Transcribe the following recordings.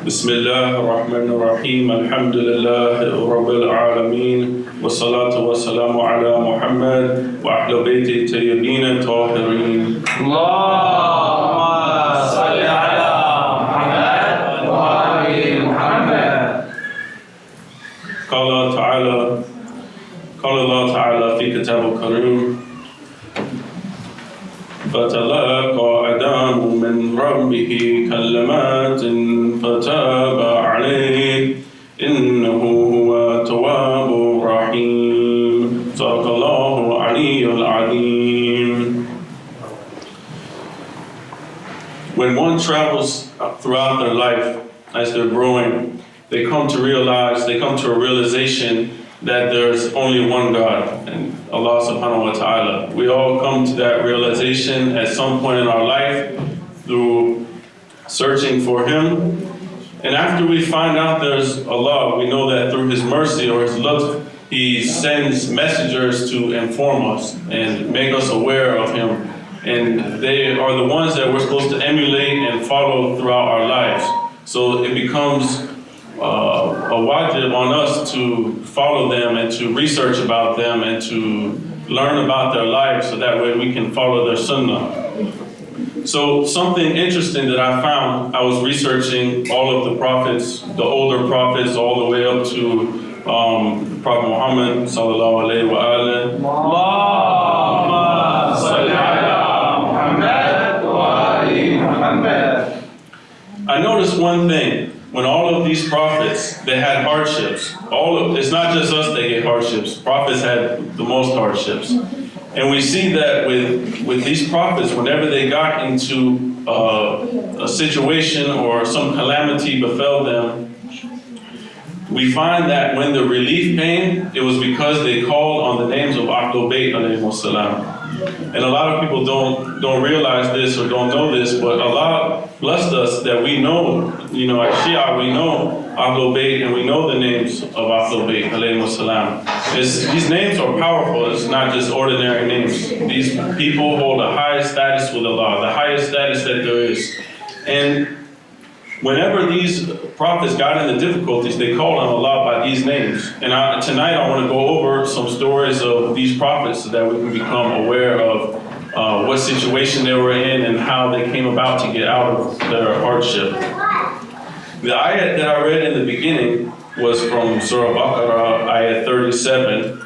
بسم الله الرحمن الرحيم الحمد لله رب العالمين والصلاة والسلام على محمد وأهل-بيت الطيبين الطاهرين اللهم صل على محمد وآل محمد. قال الله تعالى في كتابه الكريم فتلقى آدم من ربه كلمات فتاب عليه إنه هو التواب الرحيم. صدق الله العلي العظيم. When one travels throughout their life as they're growing, they come to a realization that there's only one God, and Allah subhanahu wa ta'ala. We all come to that realization at some point in our life through searching for Him. And after we find out there's Allah, we know that through His mercy or His love, He sends messengers to inform us and make us aware of Him. And they are the ones that we're supposed to emulate and follow throughout our lives. So it becomes a wajib on us to follow them and to research about them and to learn about their lives so that way we can follow their sunnah. So something interesting that I found, I was researching all of the prophets, the older prophets, all the way up to Prophet Muhammad sallallahu alayhi wa alihi. Allahumma salli ala Muhammad wa ali Muhammad. I noticed one thing. When all of these prophets, they had hardships. It's not just us that get hardships. Prophets had the most hardships. And we see that with these prophets, whenever they got into a situation or some calamity befell them, we find that when the relief came, it was because they called on the names of Ahlul-Bayt 𝗦𝗫𝗧𝗕𝗦𝗖𝗥𝗓𝗏. And a lot of people don't realize this or don't know this, but Allah blessed us that we know, as Shia, we know Ahlul-Bayt and we know the names of Ahlul-Bayt 𝗦𝗫𝗧𝗕𝗦𝗓. These names are powerful. It's not just ordinary names. These people hold the highest status with Allah, the highest status that there is. And whenever these prophets got into difficulties, they called on Allah by these names. And tonight I want to go over some stories of these prophets so that we can become aware of what situation they were in and how they came about to get out of their hardship. The ayat that I read in the beginning was from Surah Baqarah, ayat 37.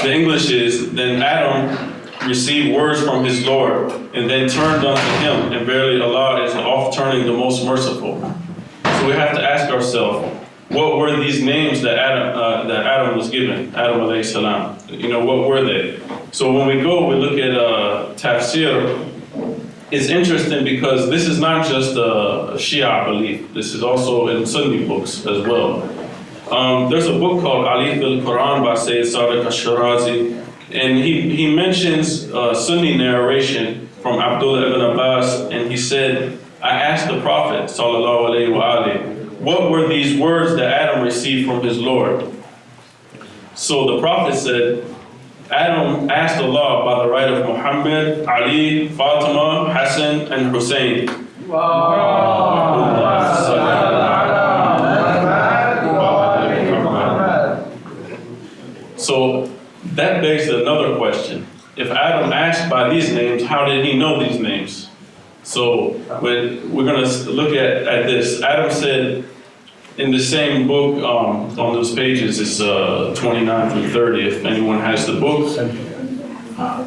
The English is, then Adam received words from his Lord, and then turned unto Him, and verily Allah is oft-turning the most merciful. So we have to ask ourselves, what were these names that Adam was given? Adam alayhi salam. What were they? So when we look at tafsir, it's interesting because this is not just a Shia belief. This is also in Sunni books as well. There's a book called al-Quran by 𝗧𝗨𝗥𝗓𝗧 al-shirazi. And he mentions Sunni narration from Abdullah ibn Abbas, and he said, I asked the Prophet sallallahu alayhi wa alihi, what were these words that Adam received from his Lord? So the Prophet said, Adam asked Allah by the right of Muhammad, Ali, Fatima, Hassan, and Hussein. So that begs another question. If Adam asked by these names, how did he know these names? So we're going to look at this. Adam said in the same book, on those pages, it's 29 through 30, if anyone has the book.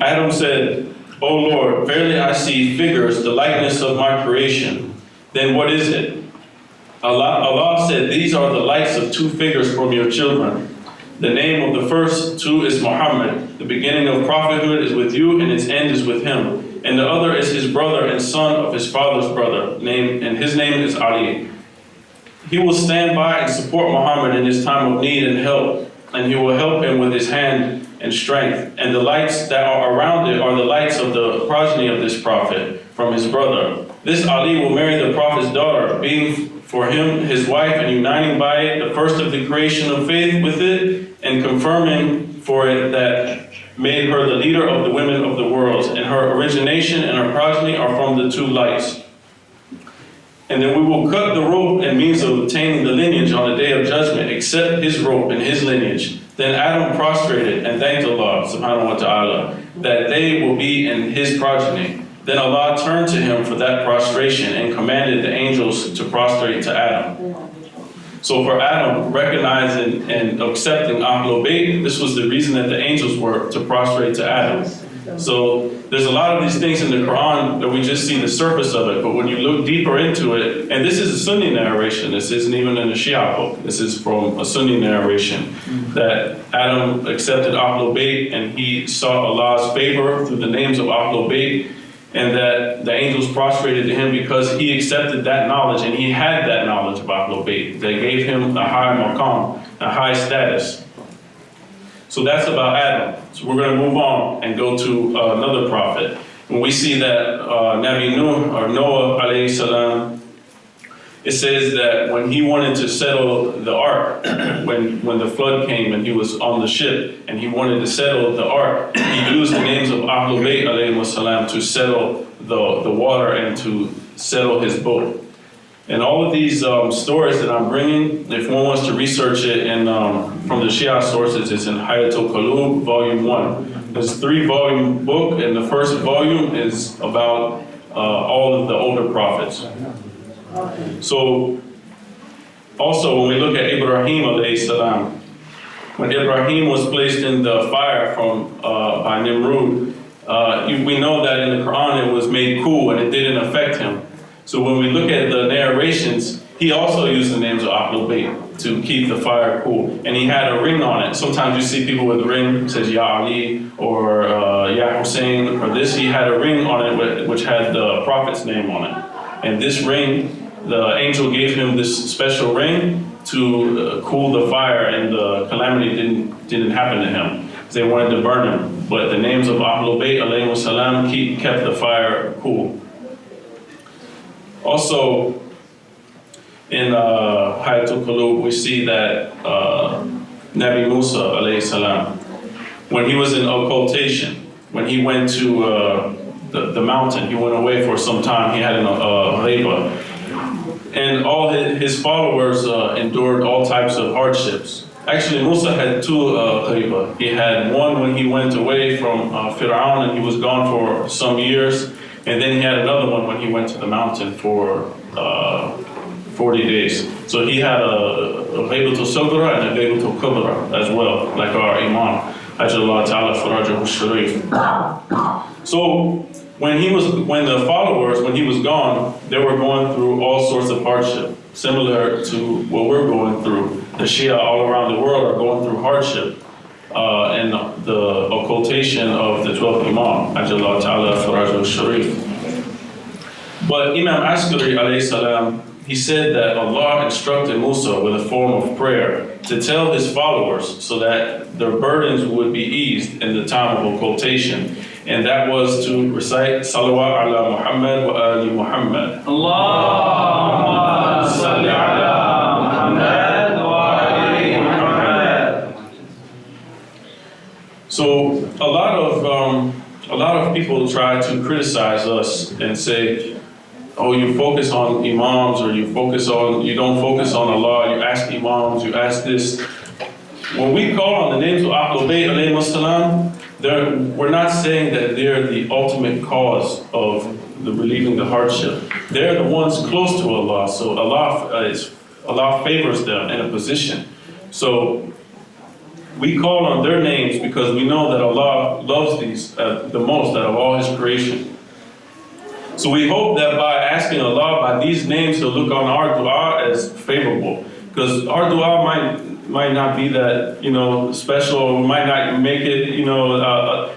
Adam said, O Lord, verily I see figures, the likeness of my creation. Then what is it? Allah said, these are the lights of two figures from your children. The name of the first two is Muhammad. The beginning of prophethood is with you, and its end is with him. And the other is his brother and son of his father's brother, and his name is Ali. He will stand by and support Muhammad in his time of need and help, and he will help him with his hand and strength. And the lights that are around it are the lights of the progeny of this prophet from his brother. This Ali will marry the prophet's daughter, being for him his wife, and uniting by it the first of the creation of faith with it, and confirming for it that made her the leader of the women of the worlds, and her origination and her progeny are from the two lights. And then we will cut the rope and means of obtaining the lineage on the day of judgment, except his rope and his lineage. Then Adam prostrated and thanked Allah, subhanahu wa ta'ala, that they will be in his progeny. Then Allah turned to him for that prostration and commanded the angels to prostrate to Adam. So for Adam, recognizing and accepting Ahlul-Bayt, this was the reason that the angels were to prostrate to Adam. So there's a lot of these things in the Quran that we just see the surface of it, but when you look deeper into it, and this is a Sunni narration, this isn't even in the Shia book, this is from a Sunni narration, that Adam accepted Ahlul-Bayt and he sought Allah's favor through the names of Ahlul-Bayt, and that the angels prostrated to him because he accepted that knowledge and he had that knowledge of Ahlul-Bayt. They gave him a high maqam, a high status. So that's about Adam. So we're going to move on and go to another prophet. When we see that Nabi Nuh, or Noah alayhi salam, it says that when he wanted to settle the ark, when the flood came and he was on the ship and he wanted to settle the ark, he used the names of Ahlul-Bayt alayhi salam to settle the water and to settle his boat. And all of these stories that I'm bringing, if one wants to research it from the Shia sources, it's in Hayatul Qulub, Volume 1. There's a 3-volume book, and the first volume is about all of the older prophets. So, also when we look at Ibrahim alayhi salam, when Ibrahim was placed in the fire by Nimrud, we know that in the Quran it was made cool and it didn't affect him. So when we look at the narrations, he also used the names of Ahlul-Bayt to keep the fire cool. And he had a ring on it. Sometimes you see people with a ring, it says Ya Ali or Ya Hussein or this. He had a ring on it which had the prophet's name on it. And this ring, the angel gave him this special ring to cool the fire, and the calamity didn't happen to him. They wanted to burn him. But the names of Ahlul-Bayt alayhi salam kept the fire cool. Also, in Hayatul Qulub, we see that Nabi Musa alayhi salam, when he was in occultation, when he went to the mountain, he went away for some time, he had a ghaiba. And all his followers endured all types of hardships. Actually, Musa had 2 ghaiba. He had one when he went away from Fir'aun and he was gone for some years. And then he had another one when he went to the mountain for 40 days. So he had a ghaibatul saghra and a ghaibatul kubra as well, like our Imam, 𝗙𝗢𝗧𝗏𝗏. So when he was gone, they were going through all sorts of hardship, similar to what we're going through. The Shia all around the world are going through hardship. And the occultation of the 12th Imam, 𝗙𝗢𝗧𝗏𝗏. But Imam Askari alayhi salam, he said that Allah instructed Musa with a form of prayer to tell his followers so that their burdens would be eased in the time of occultation. And that was to recite Salawat ala Muhammad wa ali Muhammad. Allahumma salli ala Muhammad wa ali Muhammad. So a lot of people try to criticize us and say, oh, you focus on imams, or you don't focus on Allah, you ask imams, you ask this. When we call on the names of Ahlul-Bayt alayhi salam, we're not saying that they're the ultimate cause of relieving the hardship. They're the ones close to Allah, so Allah favors them in a position. So we call on their names because we know that Allah loves these the most out of all His creation. So we hope that by asking Allah by these names, He'll look on our dua as favorable. Because our dua might not be that, special, or might not make it,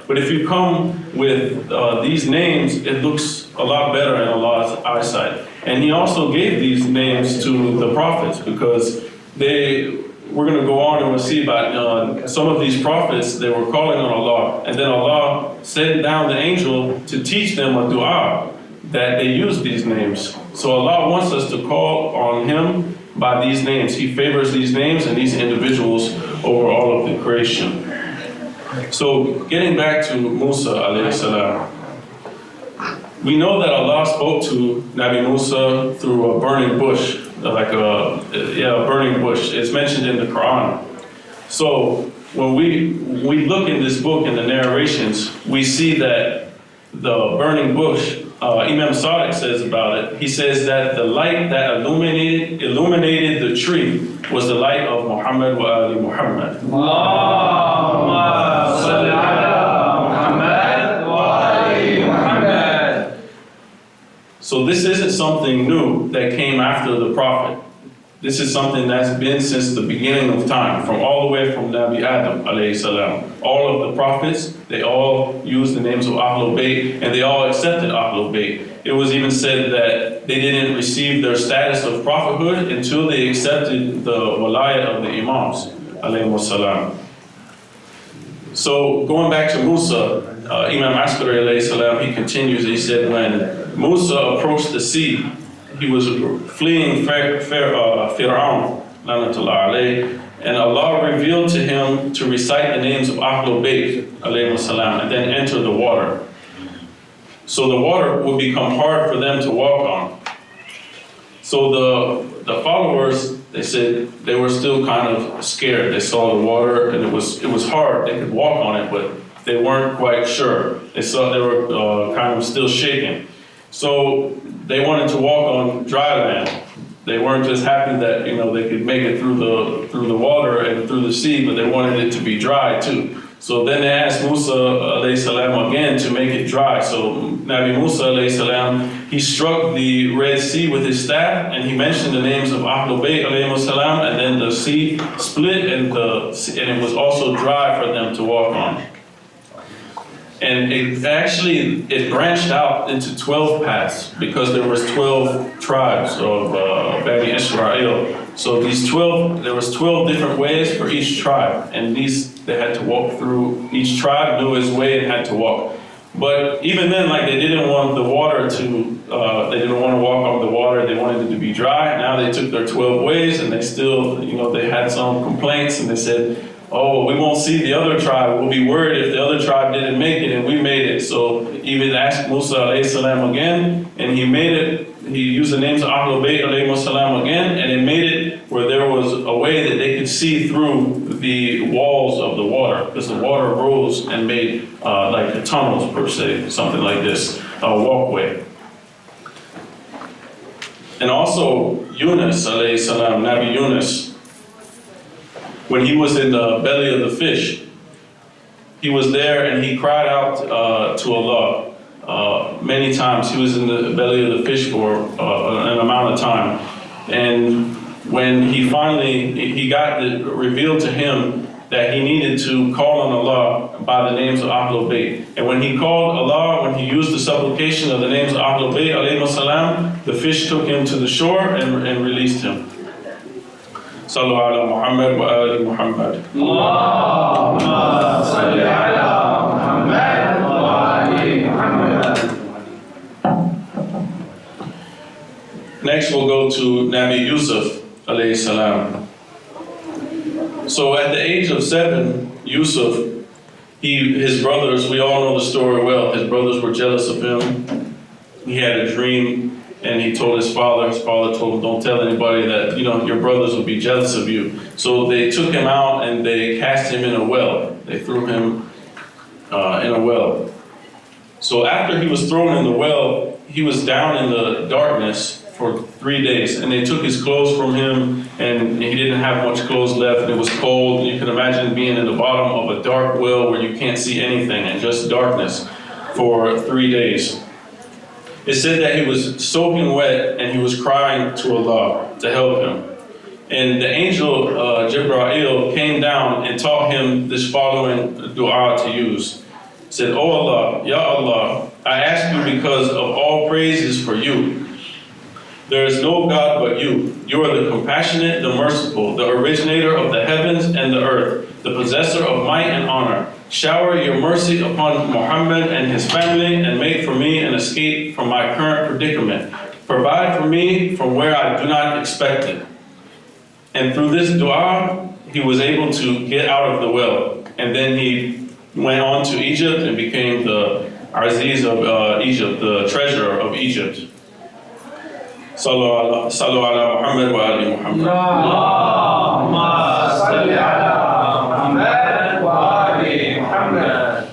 but if you come with these names, it looks a lot better in Allah's eyesight. And He also gave these names to the prophets because we're going to go on and we'll see about some of these prophets, they were calling on Allah. And then Allah sent down the angel to teach them a dua that they use these names. So Allah wants us to call on Him by these names. He favors these names and these individuals over all of the creation. So getting back to Musa alayhi salam, we know that Allah spoke to Nabi Musa through a burning bush, like a burning bush. It's mentioned in the Quran. So when we look in this book in the narrations, we see that the burning bush, Imam Sadiq says about it, he says that the light that illuminated the tree was the light of Muhammad wa ali Muhammad. Allahumma salli ala Muhammad wa ali Muhammad. So this isn't something new that came after the Prophet. This is something that's been since the beginning of time, from all the way from Nabi Adam alayhi salam. All of the prophets, they all used the names of Ahlul-Bayt, and they all accepted Ahlul-Bayt. It was even said that they didn't receive their status of prophethood until they accepted the walayat of the Imams alayhi salam. So going back to Musa, Imam Askari alayhi salam, he continues, he said, when Musa approached the sea, he was fleeing Fir'aun, and Allah revealed to him to recite the names of Ahlul-Bayt, alayhi salam, and then enter the water. So the water would become hard for them to walk on. So the followers, they said they were still kind of scared. They saw the water and it was hard. They could walk on it, but they weren't quite sure. They were kind of still shaking. So they wanted to walk on dry land. They weren't just happy that they could make it through the water and through the sea, but they wanted it to be dry too. So then they asked Musa alayhi salam again to make it dry. So Nabi Musa alayhi salam, he struck the Red Sea with his staff, and he mentioned the names of Ahlul-Bayt alayhi salam, and then the sea split, and it was also dry for them to walk on. And it branched out into 12 paths because there was 12 tribes of Bani Israel. So there was 12 different ways for each tribe, and they had to walk through. Each tribe knew his way and had to walk. But even then, they didn't want the water they didn't want to walk on the water. They wanted it to be dry. Now they took their 12 ways, and they still, they had some complaints, and they said, oh, we won't see the other tribe. We'll be worried if the other tribe didn't make it and we made it. So even asked Musa alayhi salam again, and he made it. He used the names of Ahlul-Bayt alayhi salam again, and it made it where there was a way that they could see through the walls of the water, because the water rose and made like tunnels per se, something like this, a walkway. And also Yunus alayhi salam, Nabi Yunus, when he was in the belly of the fish, he was there and he cried out to Allah many times. He was in the belly of the fish for an amount of time. And when he got revealed to him that he needed to call on Allah by the names of Ahlul-Bayt. And when he called Allah, when he used the supplication of the names of Ahlul-Bayt alayhi salam, the fish took him to the shore and released him. Sallu ala Muhammad wa ali Muhammad. Allahumma salli ala Muhammad wa ali Muhammad. Next we'll go to Nabi Yusuf alayhi salam. So at the age of 7, Yusuf, his brothers, we all know the story well, his brothers were jealous of him. He had a dream, and he told his father told him, don't tell anybody that, your brothers will be jealous of you. So they took him out and they cast him in a well. They threw him in a well. So after he was thrown in the well, he was down in the darkness for 3 days, and they took his clothes from him, and he didn't have much clothes left, and it was cold. You can imagine being in the bottom of a dark well where you can't see anything and just darkness for 3 days. It said that he was soaking wet and he was crying to Allah to help him. And the angel Jibreel came down and taught him this following dua to use. He said, "O Allah, Ya Allah, I ask you because of all praises for you. There is no God but you. You are the compassionate, the merciful, the originator of the heavens and the earth, the possessor of might and honor. Shower your mercy upon Muhammad and his family and make for me an escape from my current predicament. Provide for me from where I do not expect it." And through this dua, he was able to get out of the well. And then he went on to Egypt and became the Aziz of Egypt, the treasurer of Egypt. Sallu ala Muhammad wa ali Muhammad. Allahumma salli ala Muhammad wa ali Muhammad.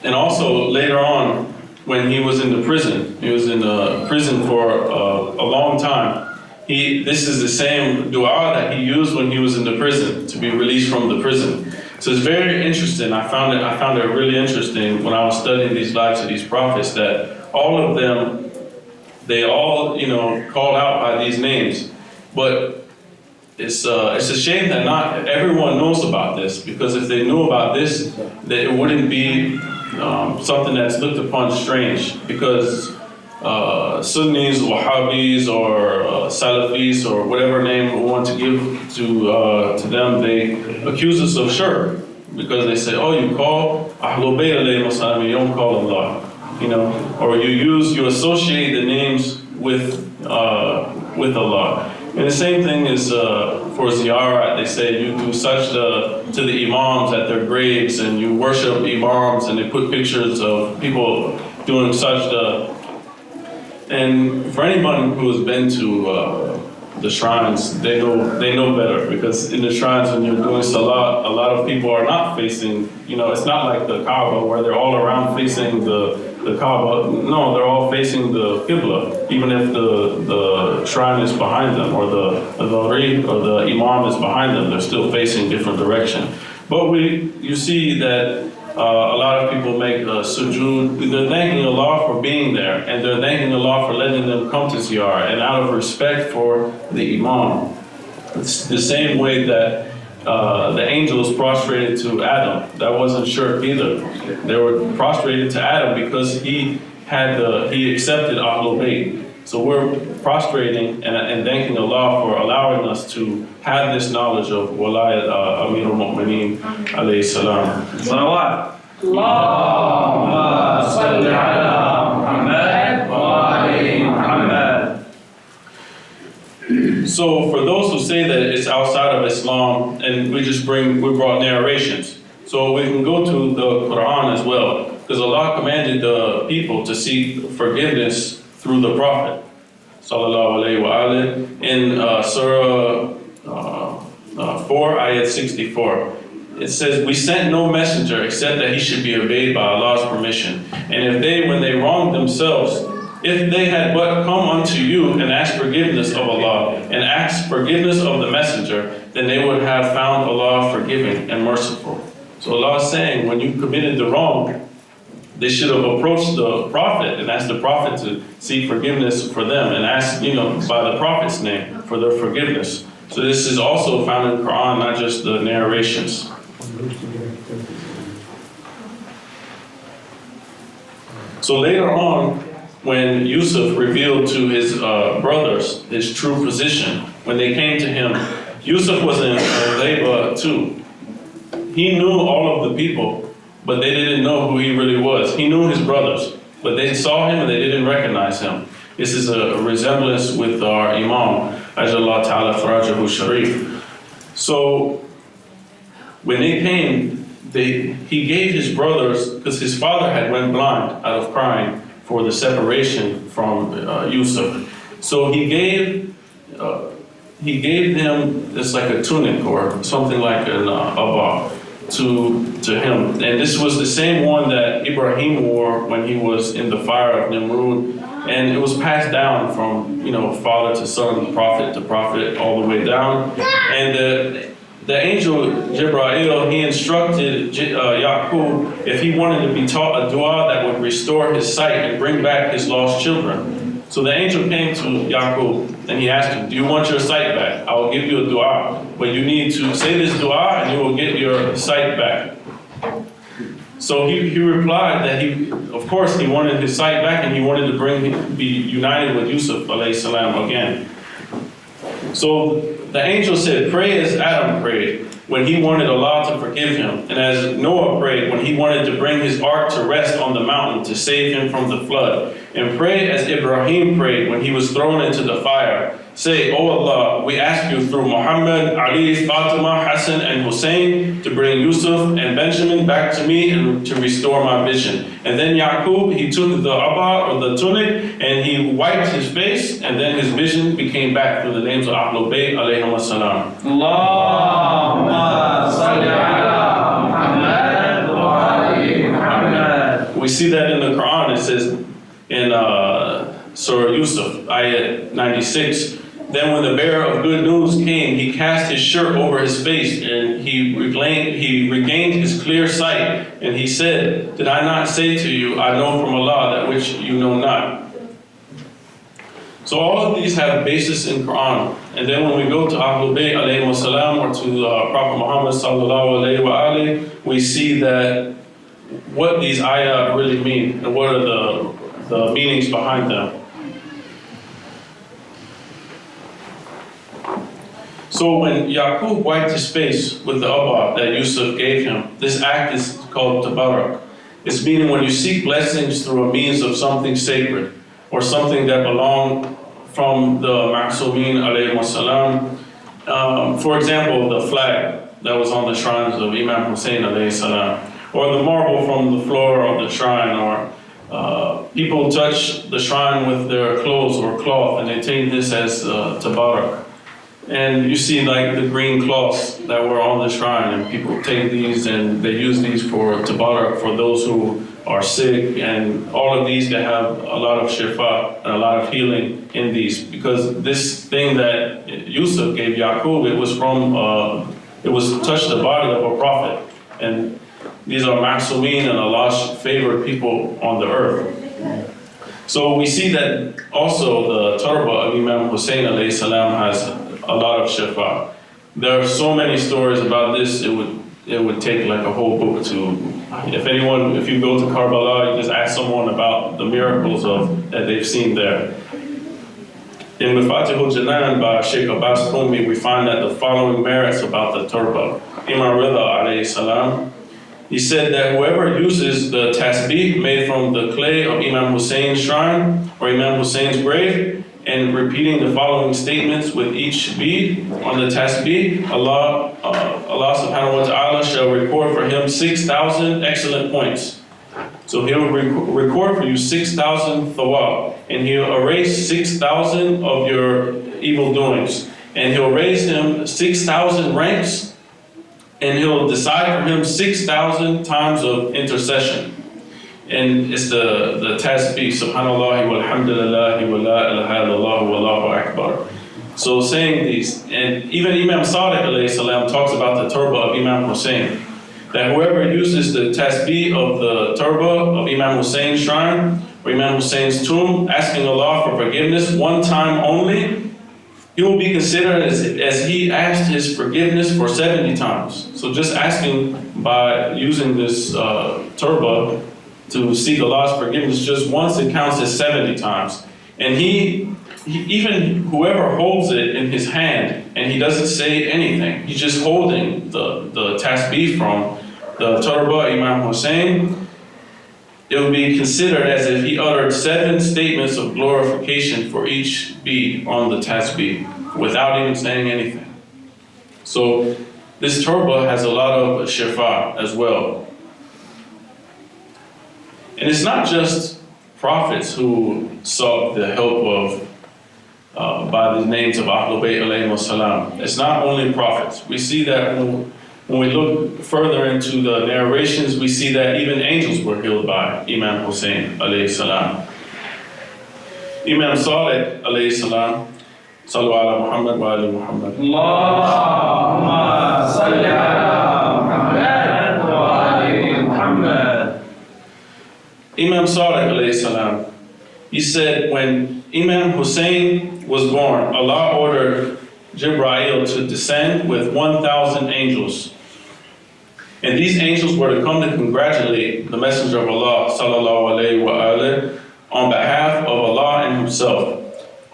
And also later on, when he was in the prison, he was in prison for a long time. This is the same dua that he used when he was in the prison, to be released from the prison. So it's very interesting. I found it really interesting when I was studying these lives of these prophets, that all of them, they all, called out by these names. But it's a shame that not everyone knows about this, because if they knew about this, that it wouldn't be something that's looked upon strange, because Sunnis, Wahhabis, or Salafis, or whatever name we want to give to them, they accuse us of shirk, because they say, oh, you call 𝗦𝗨𝗕𝗦𝗖𝗥𝗓𝗦𝗧, you don't call Allah, or you associate the names with Allah. And the same thing is for ziyarah. They say you do sajda to the imams at their graves, and you worship imams, and they put pictures of people doing sajda. And for anyone who has been to the shrines, they know better, because in the shrines when you're doing salat, a lot of people are not facing, it's not like the Kaaba where they're all around facing the Kaaba. No, they're all facing the Qibla, even if the shrine is behind them, or the ظهري or the imam is behind them, they're still facing different direction. But you see that a lot of people make sujood. They're thanking Allah for being there, and they're thanking Allah for letting them come to ziyarah, and out of respect for the imam. It's the same way that the angels prostrated to Adam. That wasn't shirk either. They were prostrated to Adam because he accepted Ahlul-Bayt. So we're prostrating and thanking Allah for allowing us to have this knowledge of 𝗦𝗨𝗕𝗦𝗖𝗥𝗓𝗦𝗧 alayhi Salawat. Allahumma salli ala Muhammad wa ali Muhammad. So for those who say that it's outside of Islam, and we brought narrations. So we can go to the Quran as well, because Allah commanded the people to seek forgiveness through the Prophet, sallallahu alayhi wa alihi, in Surah 4, ayat 64. It says, we sent no messenger except that he should be obeyed by Allah's permission. And if when they wronged themselves, if they had but come unto you and asked forgiveness of Allah, and asked forgiveness of the messenger, then they would have found Allah forgiving and merciful. So Allah is saying, when you committed the wrong, they should have approached the Prophet and asked the Prophet to seek forgiveness for them, and asked, by the Prophet's name for their forgiveness. So this is also found in the Quran, not just the narrations. So later on, when Yusuf revealed to his brothers his true position, when they came to him, Yusuf was in al-Ghayba too. He knew all of the people, but they didn't know who he really was. He knew his brothers, but they saw him and they didn't recognize him. This is a resemblance with our Imam, 𝗧𝗨𝗥𝗓𝗢𝗧. So when they came, he gave his brothers, because his father had went blind out of crying for the separation from Yusuf. So he gave them this like a tunic or something like an abba to him. And this was the same one that Ibrahim wore when he was in the fire of Nimrud. And it was passed down from, father to son, prophet to prophet, all the way down. And the angel Jibreel, he instructed Yaqub if he wanted to be taught a dua that would restore his sight and bring back his lost children. So the angel came to Yaqub and he asked him, do you want your sight back? I will give you a dua, but you need to say this dua and you will get your sight back. So he replied that of course he wanted his sight back, and he wanted to be united with Yusuf alayhi salam again. So the angel said, pray as Adam prayed. when he wanted Allah to forgive him, and as Noah prayed when he wanted to bring his ark to rest on the mountain to save him from the flood, and pray as Ibrahim prayed when he was thrown into the fire. Say, O Allah, we ask you through Muhammad, Ali, Fatima, Hassan, and Hussein to bring Yusuf and Benjamin back to me and to restore my vision. And then Yaqub, he took the abba or the tunic and he wiped his face, and then his vision became back through the names of Ahlul-Bayt alayhim as-salam. Allahumma salli ala Muhammad wa ali Muhammad. We see that in the Quran. It says in Surah Yusuf, ayat 96, then when the bearer of good news came, he cast his shirt over his face, and he regained his clear sight, and he said, did I not say to you, I know from Allah that which you know not? So all of these have basis in Quran. And then when we go to Ahlul-Bayt alayhim as-salam, or to Prophet Muhammad sallallahu alayhi wa alihi, we see that what these ayah really mean, and what are the meanings behind them. So when Yaqub wiped his face with the abba that Yusuf gave him, this act is called tabarak. It's meaning when you seek blessings through a means of something sacred, or something that belonged from the Ma'sumin alayhim as-salam. For example, the flag that was on the shrines of Imam Hussein alayhi salam, or the marble from the floor of the shrine, or people touch the shrine with their clothes or cloth, and they take this as tabarak. And you see like the green cloths that were on the shrine, and people take these and they use these for tabarak, for those who are sick, and all of these that have a lot of shifa and a lot of healing in these, because this thing that Yusuf gave Yaqub, it was touched the body of a prophet, and these are Ma'sumin and Allah's favored people on the earth. So we see that also the turba of Imam Hussein alayhi salam has a lot of shifa. There are so many stories about this, it would take like a whole book to, if you go to Karbala, you just ask someone about the miracles that they've seen there. In 𝗦𝗨𝗕𝗦𝗖𝗥𝗜𝗕𝗘 by Sheikh 𝗧𝗨𝗥𝗏𝗦𝗜𝗧, we find that the following merits about the turba. Imam Rida alayhi salam, he said that whoever uses the tasbih made from the clay of Imam Hussein's shrine or Imam Hussein's grave, and repeating the following statements with each bead on the tasbih, Allah subhanahu wa ta'ala shall record for him 6,000 excellent points. So he'll record for you 6,000 thawab, and he'll erase 6,000 of your evil doings, and he'll raise him 6,000 ranks, and he'll decide for him 6,000 times of intercession. And it's the tasbih, subhanallah walhamdulillah wa la ilaha illallah wallahu akbar. So saying these, and even Imam Sadiq alayhi salam talks about the turba of Imam Hussein, that whoever uses the tasbih of the turba of Imam Hussein's shrine or Imam Hussein's tomb, asking Allah for forgiveness one time only, he will be considered as he asked his forgiveness for 70 times. So just asking by using this turba to seek Allah's forgiveness just once, it counts as 70 times. And he even whoever holds it in his hand and he doesn't say anything, he's just holding the tasbih from the turba Imam Hussein, it will be considered as if he uttered 7 statements of glorification for each bead on the tasbih without even saying anything. So this turba has a lot of shifa as well. And it's not just prophets who sought the help of by the names of Ahlul-Bayt alayhim as-salam. It's not only prophets. We see that when we look further into the narrations, we see that even angels were healed by Imam Hussein alayhi salam. Imam Sadiq alayhi salam, sallu ala Muhammad wa ali Muhammad. Allahumma salli ala Muhammad wa ali Muhammad. Imam Sadiq alayhi salam, he said when Imam Hussein was born, Allah ordered Jibreel to descend with 1,000 angels. And these angels were to come to congratulate the Messenger of Allah sallallahu alayhi wa alihi on behalf of Allah and himself.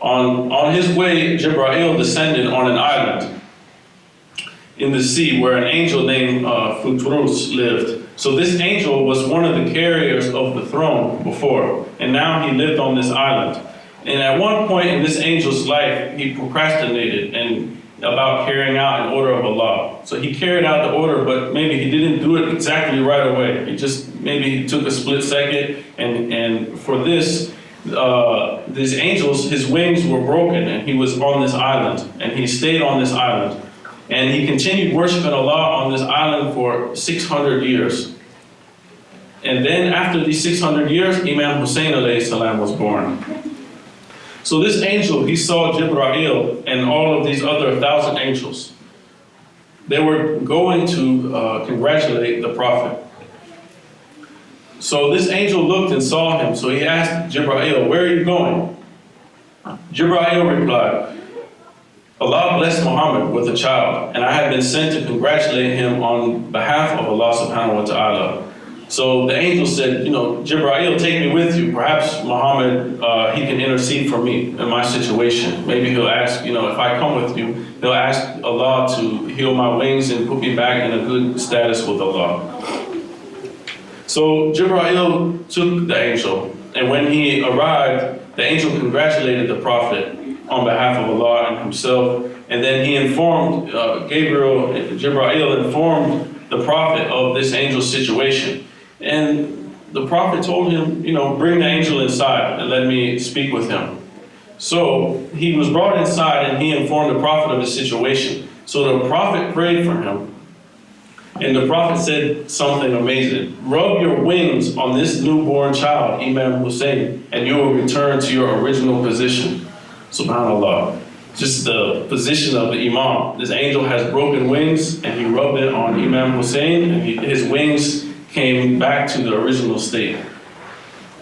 On his way, Jibreel descended on an island. in the sea where an angel named 𝗬𝗓𝗧 lived. So this angel was one of the carriers of the throne before, and now he lived on this island. And at one point in this angel's life, he procrastinated about carrying out an order of Allah. So he carried out the order, but maybe he didn't do it exactly right away. Maybe he took a split second, and for this, these angels, his wings were broken, and he was on this island, and he stayed on this island. And he continued worshiping Allah on this island for 600 years. And then after these 600 years, Imam Hussein 𝗦𝗧𝗓𝗧 was born. So this angel, he saw Jibreel and all of these other 1,000 angels. They were going to congratulate the Prophet. So this angel looked and saw him. So he asked Jibreel, "Where are you going?" Jibreel replied, "Allah blessed Muhammad with a child, and I have been sent to congratulate him on behalf of Allah subhanahu wa ta'ala." So the angel said, "Jibreel, take me with you. Perhaps Muhammad, he can intercede for me in my situation. Maybe he'll ask, if I come with you, he'll ask Allah to heal my wings and put me back in a good status with Allah." So Jibreel took the angel, and when he arrived, the angel congratulated the Prophet on behalf of Allah and himself, and then he informed, Jibreel informed the Prophet of this angel's situation. And the Prophet told him, bring the angel inside and let me speak with him. So he was brought inside and he informed the Prophet of his situation. So the Prophet prayed for him. And the Prophet said something amazing. "Rub your wings on this newborn child, Imam Hussein, and you will return to your original position." SubhanAllah. Just the position of the Imam. This angel has broken wings, and he rubbed it on Imam Hussein, and his wings came back to the original state.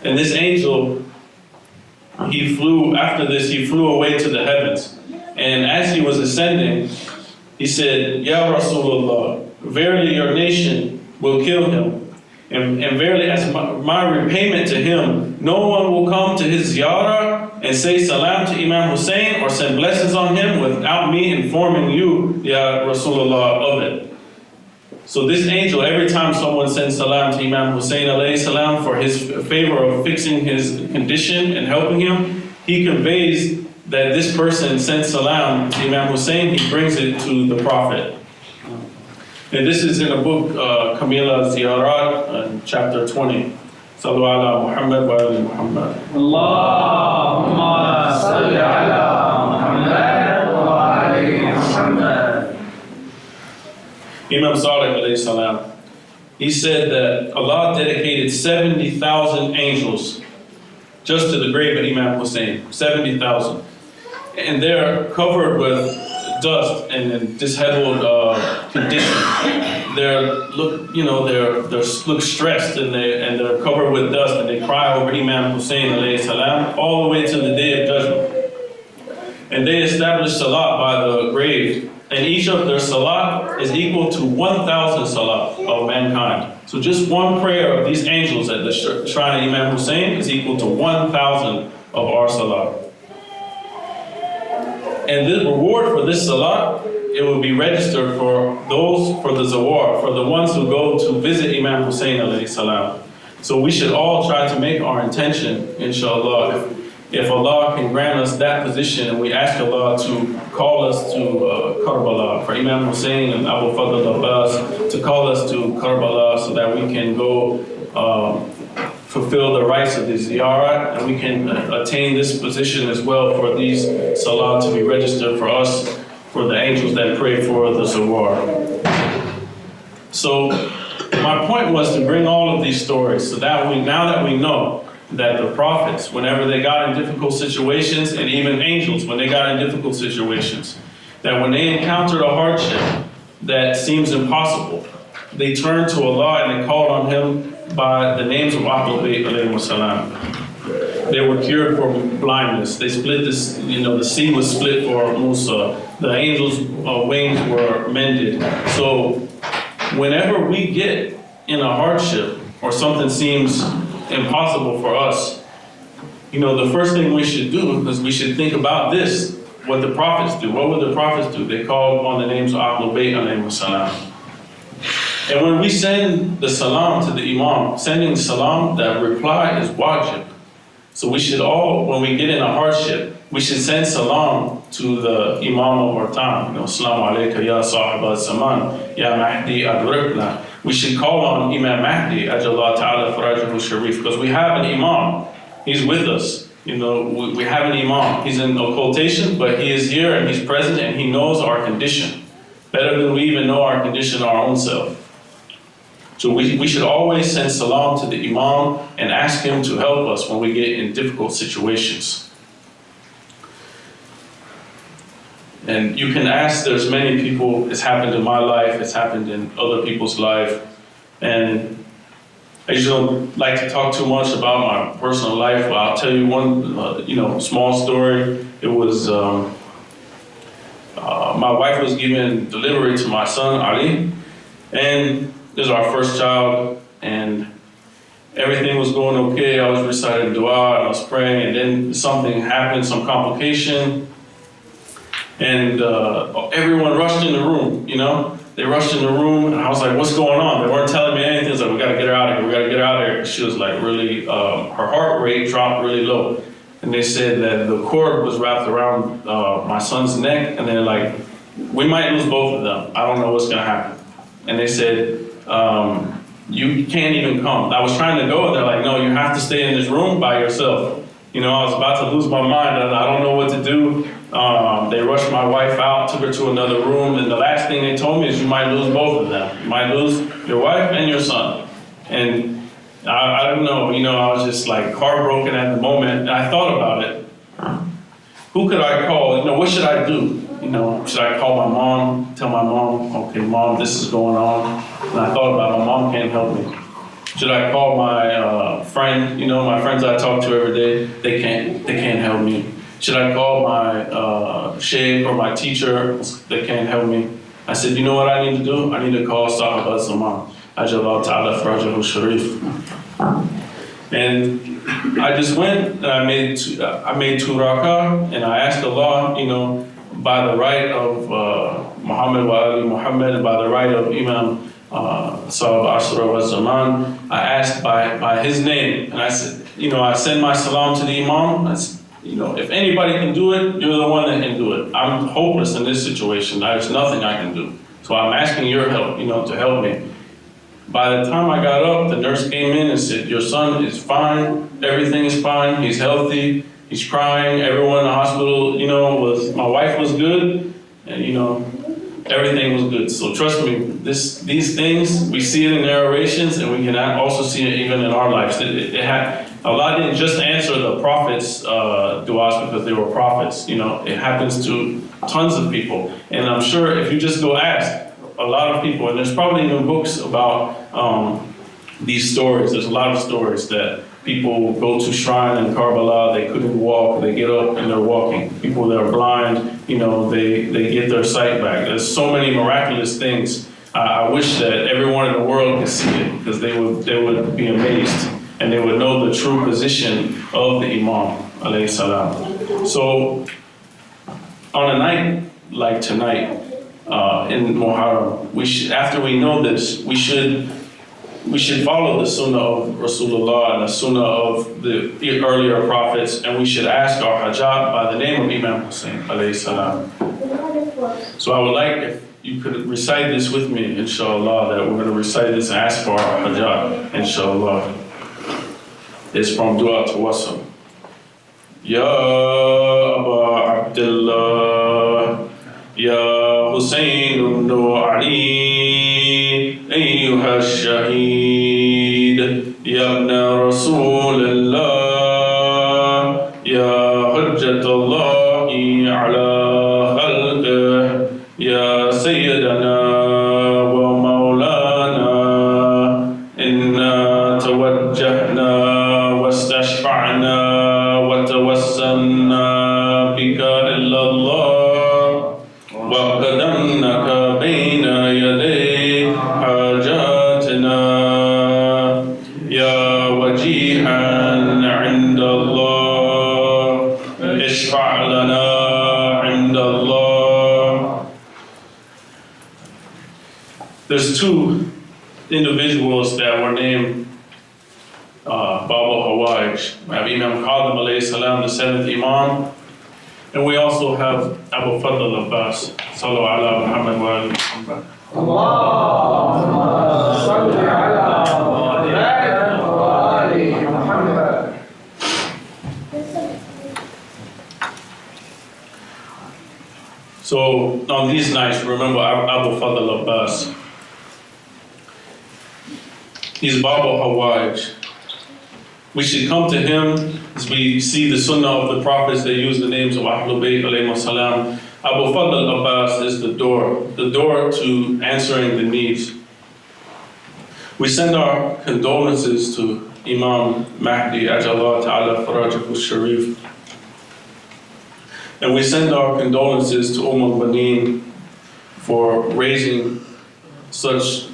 And this angel, after this, he flew away to the heavens. And as he was ascending, he said, "Ya Rasulullah, verily your nation will kill him. And verily as my repayment to him, no one will come to his ziyarah and say salam to Imam Hussein or send blessings on him without me informing you, Ya Rasulullah, of it." So this angel, every time someone sends salam to Imam Hussein 𝗦𝗧𝗓𝗧 for his favor of fixing his condition and helping him, he conveys that this person sent salam to Imam Hussein, he brings it to the Prophet. And this is in a book, 𝗙𝗢𝗧𝗓𝗧𝗏, chapter 20. Sallu ala Muhammad wa ali Muhammad. Allahumma salli ala Muhammad wa ali Muhammad. Imam Sadiq alayhi salam, he said that Allah dedicated 70,000 angels just to the grave of Imam Hussein. 70,000. And they're covered with dust and in disheveled condition. They look stressed and they're covered with dust, and they cry over Imam Hussein alayhi salam all the way to the day of judgment. And they establish salat by the grave, and each of their salat is equal to 1,000 salat of mankind. So just one prayer of these angels at the shrine of Imam Hussein is equal to 1,000 of our salat. And the reward for this salat, it will be registered for the zawar, for the ones who go to visit Imam Hussein alayhi salam. So we should all try to make our intention, inshallah, if Allah can grant us that position, and we ask Allah to call us to Karbala, for Imam Hussein and Abu Fadl Abbas to call us to Karbala so that we can go fulfill the rights of the ziyarah, and we can attain this position as well for these salat to be registered for us, for the angels that pray for the zawar. So my point was to bring all of these stories so that now that we know that the prophets, whenever they got in difficult situations, and even angels, when they got in difficult situations, that when they encountered a hardship that seems impossible, they turned to Allah and they called on Him by the names of Ahlul-Bayt alayhi salam. They were cured for blindness. They split this, the sea was split for Musa. The angels' wings were mended. So whenever we get in a hardship or something seems impossible for us, the first thing we should do is we should think about this. what the prophets do. What would the prophets do? They called on the names of Ahlul-Bayt alayhi salam. And when we send the salam to the imam, sending salam, that reply is wajib. So we should all, when we get in a hardship, we should send salam to the imam of our time. Assalamu alayka ya sahib al-zaman, ya Mahdi adrikna. We should call on Imam Mahdi, 𝗙𝗢𝗧𝗓𝗦𝗧𝗓𝗢, because we have an imam. He's with us. We have an imam. He's in occultation, but he is here and he's present and he knows our condition better than we even know our condition our own self. So we should always send salam to the imam and ask him to help us when we get in difficult situations. And you can ask, there's many people, it's happened in my life, it's happened in other people's life. And I usually don't like to talk too much about my personal life, but I'll tell you one small story. It was, my wife was giving delivery to my son, Ali. And this is our first child, and everything was going okay. I was reciting dua, and I was praying, and then something happened, some complication, and everyone rushed in the room, They rushed in the room, and I was like, what's going on? They weren't telling me anything. I was like, we gotta get her out of here, we gotta get her out of here. She was like really, her heart rate dropped really low. And they said that the cord was wrapped around my son's neck, and they're like, we might lose both of them. I don't know what's gonna happen. And they said, you can't even come. I was trying to go, and they're like, no, you have to stay in this room by yourself. I was about to lose my mind, and I don't know what to do. They rushed my wife out, took her to another room, and the last thing they told me is you might lose both of them. You might lose your wife and your son. And I don't know, I was just like heartbroken at the moment, and I thought about it. Who could I call? What should I do? Should I call my mom, tell my mom, okay, mom, this is going on? And I thought about it, my mom can't help me. Should I call my friend, my friends I talk to every day, they can't help me. Should I call my sheikh or my teacher? They can't help me. I said, you know what I need to do? I need to call 𝗧𝗨𝗥𝗓𝗦𝗖𝗢𝗢𝗔 𝗪𝗓𝗡. And I just went and I made 2 rakah, and I asked Allah, by the right of Muhammad wa Ali Muhammad, and by the right of Imam 𝗧𝗨𝗥𝗓𝗧, I asked by his name, and I said, I send my salam to the Imam. I said, if anybody can do it, you're the one that can do it. I'm hopeless in this situation. There's nothing I can do. So I'm asking your help, to help me. By the time I got up, the nurse came in and said, your son is fine. Everything is fine. He's healthy. He's crying. Everyone in the hospital, my wife was good, and everything was good. So trust me, these things, we see it in narrations, and we can also see it even in our lives. Allah didn't just answer the prophets' du'as because they were prophets. It happens to tons of people. And I'm sure if you just go ask a lot of people, and there's probably even books about these stories. There's a lot of stories that people go to shrine in Karbala, they couldn't walk, they get up and they're walking. People that are blind, they get their sight back. There's so many miraculous things. I wish that everyone in the world could see it, because they would be amazed, and they would know the true position of the Imam alayhi salam. So on a night like tonight, in Muharram, after we know this, we should follow the sunnah of Rasulullah and the sunnah of the earlier prophets, and we should ask our hajat by the name of Imam Hussein alayhi salam. So I would like if you could recite this with me, inshallah, that we're going to recite this and ask for our hajat, inshallah. It's from Dua Tawassum. Ya Aba Abdullah, Ya Hussein ibn Ali, Ayyuha al-Shaheed, Ya ibn Rasulullah, Ya Hujjat Allahi ala khalqih, Ya Sayyidana wa Mawlana, inna tawajjahna واستشفعنا وتوسلنا بك إلى الله وقدمناك بين يدي حاجاتنا يا وجيها عند الله اشفع لنا عند الله. There's two individuals that were named Baba Hawaij. We have Imam Qadim alayhi salam, the seventh Imam, and we also have Abu Fadl al-Abbas. Sallu ala Muhammad wa ali Muhammad. Allahumma salli ala Muhammad wa ali Muhammad. So on these nights, remember Abu Fadl al-Abbas. He's Baba Hawaij. We should come to him as we see the sunnah of the prophets. They use the names of Ahlul-Bayt alayhi salam. Abu Fadl al-Abbas is the door to answering the needs. We send our condolences to Imam Mahdi 𝗙𝗢𝗧𝗓𝗦𝗬𝗓 Sharif. And we send our condolences to 𝗦𝗨𝗣𝗑𝗬𝗓 for raising such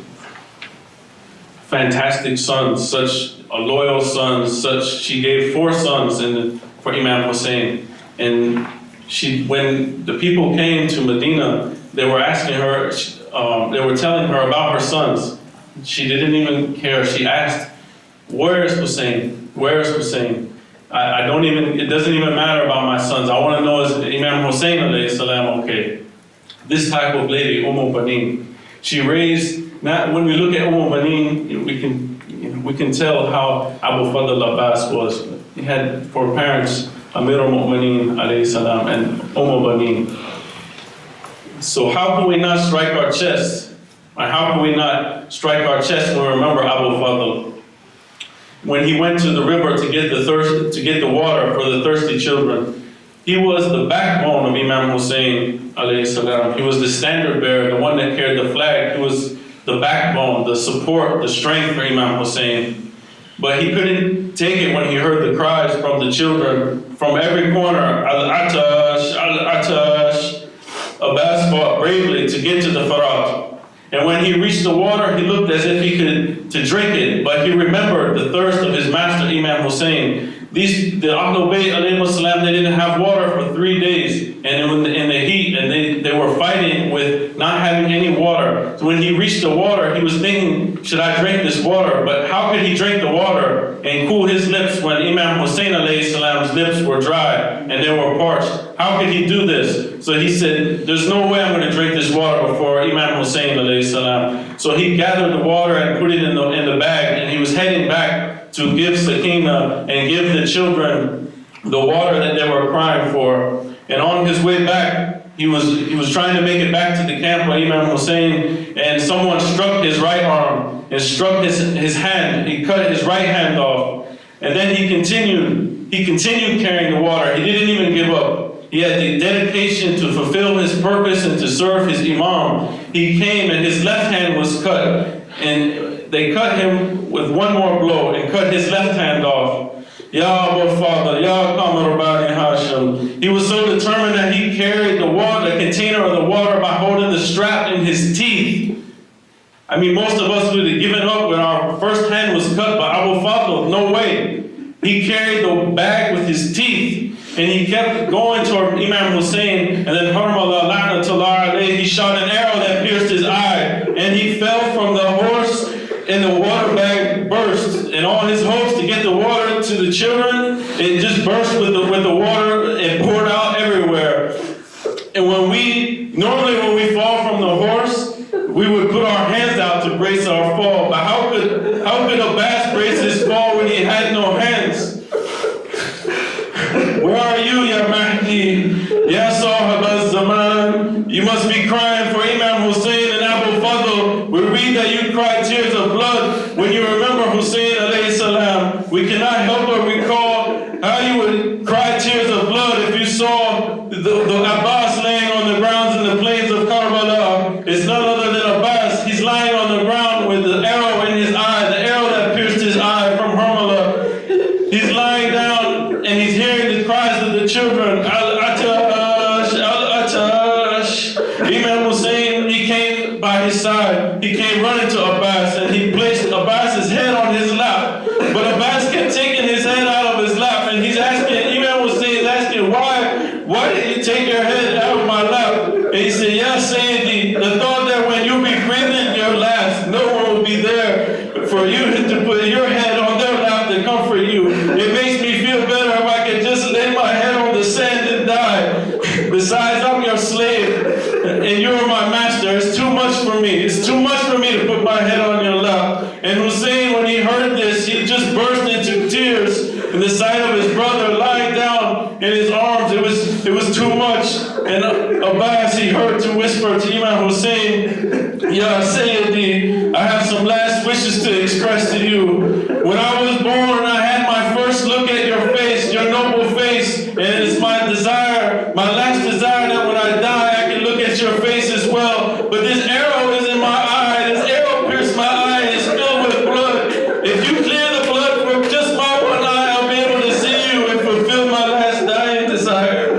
fantastic sons, such a loyal son, she gave 4 sons for Imam Hussein. And when the people came to Medina, they were asking her, they were telling her about her sons. She didn't even care. She asked, where is Hussein? Where is Hussein? It doesn't even matter about my sons. I want to know, is Imam Hussein alayhi salam okay? This type of lady, 𝗦𝗨𝗡𝗧𝗓, she raised, when we look at 𝗦𝗨𝗡𝗧𝗓, we can tell how Abu Fadl al-Abbas was. He had 4 parents, Amir al-Mu'mineen alayhi salam and 𝗦𝗨𝗡𝗧𝗓. So how can we not strike our chest? Or how can we not strike our chest when we remember Abu Fadl? When he went to the river to get the water for the thirsty children, he was the backbone of Imam Hussein alayhi salam. He was the standard bearer, the one that carried the flag. He was the backbone, the support, the strength for Imam Hussein. But he couldn't take it when he heard the cries from the children from every corner. Al-Atash, Al-Atash. Abbas fought bravely to get to the Farat. And when he reached the water, he looked as if he could to drink it, but he remembered the thirst of his master, Imam Hussein. The Ahlul-Bayt alayhi salam, they didn't have water for 3 days, and in the heat, and they were fighting with not having any water. So when he reached the water, he was thinking, should I drink this water? But how could he drink the water and cool his lips when Imam Hussein alayhi salam's lips were dry and they were parched? How could he do this? So he said, there's no way I'm going to drink this water before Imam Hussein alayhi salam. So he gathered the water and put it in the bag, and he was heading back to give sakina and give the children the water that they were crying for. And on his way back, he was trying to make it back to the camp of Imam Hussein, and someone struck his right arm and struck his hand. He cut his right hand off. And then he continued carrying the water. He didn't even give up. He had the dedication to fulfill his purpose and to serve his imam. He came and his left hand was cut, and they cut him with one more blow and cut his left hand off. Ya Abu Fadl, Ya Qamar Bani Hashim. He was so determined that he carried the container of the water by holding the strap in his teeth. I mean, most of us would have given up when our first hand was cut, but Abu Fadl, no way. He carried the bag with his teeth, and he kept going toward Imam Hussein, and then 𝗙𝗢𝗧𝗓𝗦𝗬𝗓, he shot an arrow that pierced his eye, and he fell from the horse, and the water bag burst, and all his hopes to get the water to the children, it just burst with the water and poured out everywhere. And normally when we fall from the horse, we would put our hands out to brace our fall. But how could Abbas brace his fall when he had no hands? Where are you, Ya Mahdi? Ya Sahib al-Zaman? You must be crying for Imam Hussein and Abu Fadl. We read that you cried tears of blood when you remember Hussein alayhi salam. We cannot help but recall how you would cry tears of blood if you saw the Abbas laying on the grounds in the plains of Karbala. It's none other than Abbas. He's lying on the ground with the arrow in his eye, the arrow that pierced his eye from Harmala. He's lying down and he's hearing the cries of the children. Al-Atash, Al-Atash. Imam Hussein, he came by his side. He came running to Abbas and he placed Abbas's head on his lap. But Abbas kept taking his head out of his lap, and he's asking, Imam Hussein is asking, why Besides, I'm your slave, and you're my master. It's too much for me. It's too much for me to put my head on your lap. And Hussein, when he heard this, he just burst into tears in the sight of his brother lying down in his arms. It was too much. And Abbas, he heard to whisper to Imam Hussein, Ya Sayyidi, I have some last wishes to express to you. When I was born, I had my first look at your face, your noble face, and it's my desire, my last desire, that when I die, I can look at your face as well. But this arrow is in my eye. This arrow pierced my eye. It's filled with blood. If you clear the blood from just my one eye, I'll be able to see you and fulfill my last dying desire.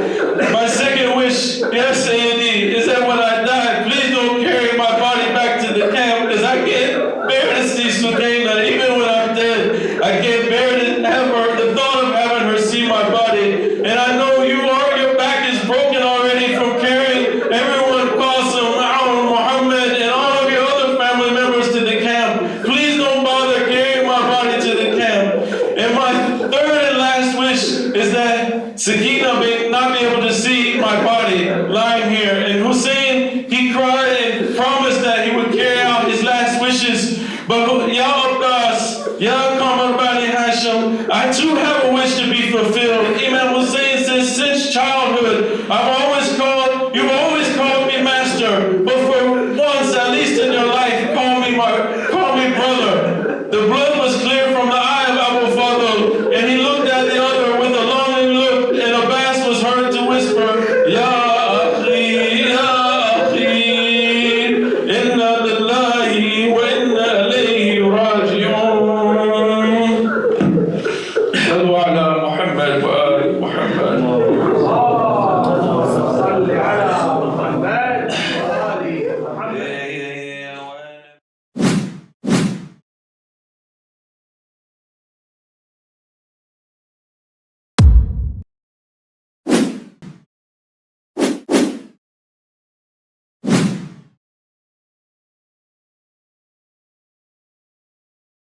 My second wish, yes, Sayyidi, is that when I die, please don't carry my body back to the camp, because I can't bear to see Sudaina. Even when I'm dead, I can't bear to have her, the thought of having her see my body. And I know your back is broken already from carrying everyone, Qasim, Muhammad, and all of your other family members to the camp. Please don't bother carrying my body to the camp. And my third and last wish is that Sakina may not be able to see my body lying here. And Hussein, he cried and promised that he would carry out his last wishes. But Ya Abbas, Ya Qamar Bani Hashim, I too have a wish to be fulfilled. Imam Hussein says, since childhood, I've